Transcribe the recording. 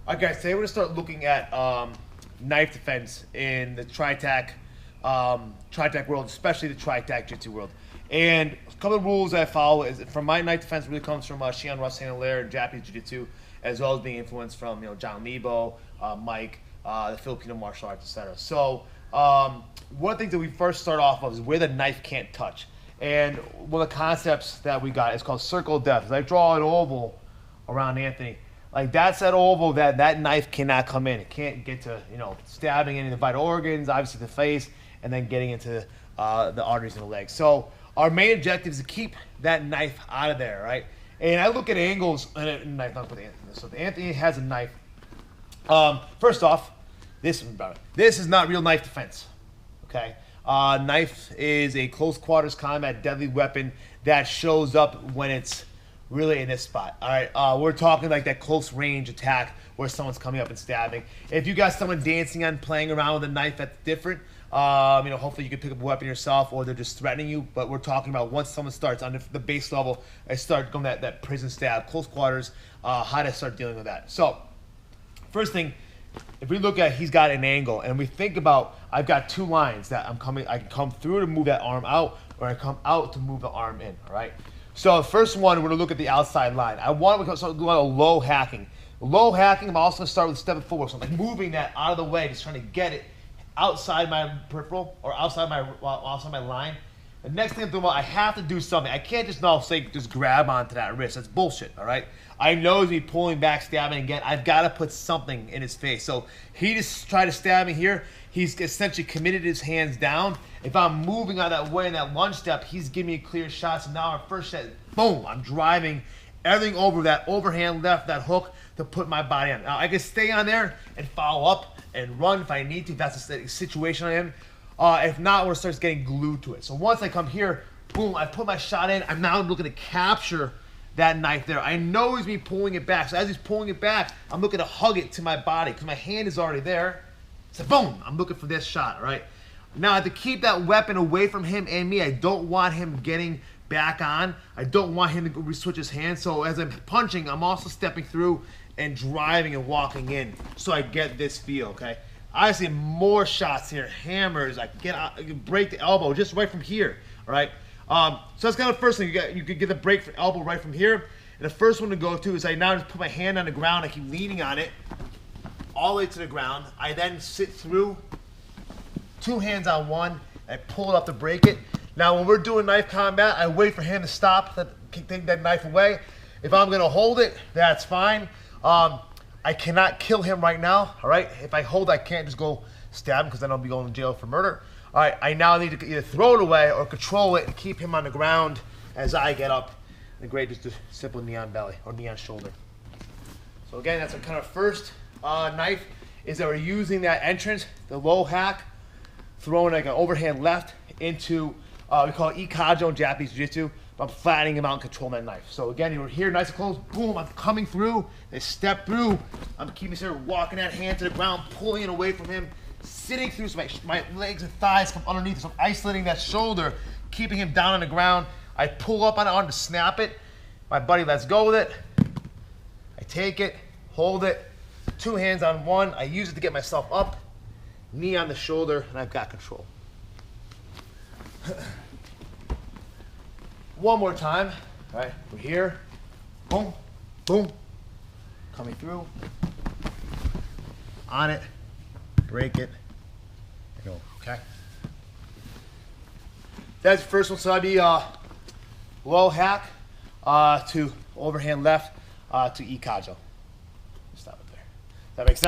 Alright guys, today we're going to start looking at knife defense in the TRITAC world, especially the TRITAC Jiu-Jitsu world. And a couple of rules that I follow is from my knife defense really comes from Shion Russ Handler and Japanese Jiu-Jitsu, as well as being influenced from John Lebo, Mike, the Filipino martial arts, etc. So one of the things that we first start off of is where the knife can't touch. And one of the concepts that we got is called circle of death. As I draw an oval around Anthony, like that's that oval that knife cannot come in. It can't get to, stabbing into the vital organs, obviously the face, and then getting into the arteries in the legs. So our main objective is to keep that knife out of there, right? And I look at angles, and knife not with Anthony. So Anthony has a knife. First off, this is not real knife defense, okay? Knife is a close quarters combat deadly weapon that shows up when it's really in this spot. All right, we're talking like that close range attack where someone's coming up and stabbing. If you got someone dancing and playing around with a knife, that's different. Hopefully you can pick up a weapon yourself, or they're just threatening you. But we're talking about once someone starts on the base level, I start going that prison stab, close quarters, how to start dealing with that. So first thing, if we look at, he's got an angle, and we think about, I've got two lines that I can come through to move that arm out, or I come out to move the arm in. All right. So the first one, we're going to look at the outside line. I want to start doing a low hacking. Low hacking, I'm also going to start with stepping forward. So I'm like moving that out of the way, just trying to get it outside my peripheral or outside my line. The next thing I'm doing, I have to do something. I can't just just grab onto that wrist. That's bullshit, all right? I know he's me pulling back, stabbing again. I've got to put something in his face. So he just tried to stab me here. He's essentially committed his hands down. If I'm moving out of that way in that lunge step, he's giving me a clear shot. So now our first shot, boom, I'm driving everything over that overhand left, that hook, to put my body on. Now I can stay on there and follow up and run if I need to, if that's the situation I'm in. If not, we'll start getting glued to it. So once I come here, boom, I put my shot in. I'm now looking to capture that knife there. I know he's me pulling it back. So as he's pulling it back, I'm looking to hug it to my body because my hand is already there. So boom, I'm looking for this shot, all right? Now I have to keep that weapon away from him and me. I don't want him getting back on. I don't want him to switch his hands. So as I'm punching, I'm also stepping through and driving and walking in so I get this feel, okay? Obviously, more shots here, hammers. I can break the elbow just right from here, all right? So that's kind of the first thing. You could get the break for elbow right from here. And the first one to go to is I now just put my hand on the ground. I keep leaning on it all the way to the ground. I then sit through, two hands on one. I pull it up to break it. Now, when we're doing knife combat, I wait for him to stop, take that knife away. If I'm going to hold it, that's fine. I cannot kill him right now, all right? If I hold, I can't just go stab him because then I'll be going to jail for murder. All right, I now need to either throw it away or control it and keep him on the ground as I get up. And great, just a simple knee on belly or knee on shoulder. So again, that's our kind of first knife, is that we're using that entrance, the low hack, throwing like an overhand left into, we call it Ikkajo in Japanese Jiu-Jitsu. I'm flattening him out and controlling that knife. So again, you're here nice and close, boom, I'm coming through, they step through, I'm keeping here, walking that hand to the ground, pulling it away from him, sitting through so my legs and thighs come underneath, so I'm isolating that shoulder, keeping him down on the ground. I pull up on the arm to snap it. My buddy lets go with it. I take it, hold it, two hands on one, I use it to get myself up, knee on the shoulder, and I've got control. One more time, all right, we're here, boom, boom, coming through, on it, break it, and go, okay? That's the first one, so that'd be low hack to overhand left to Ikkajo. Stop it there. That makes sense?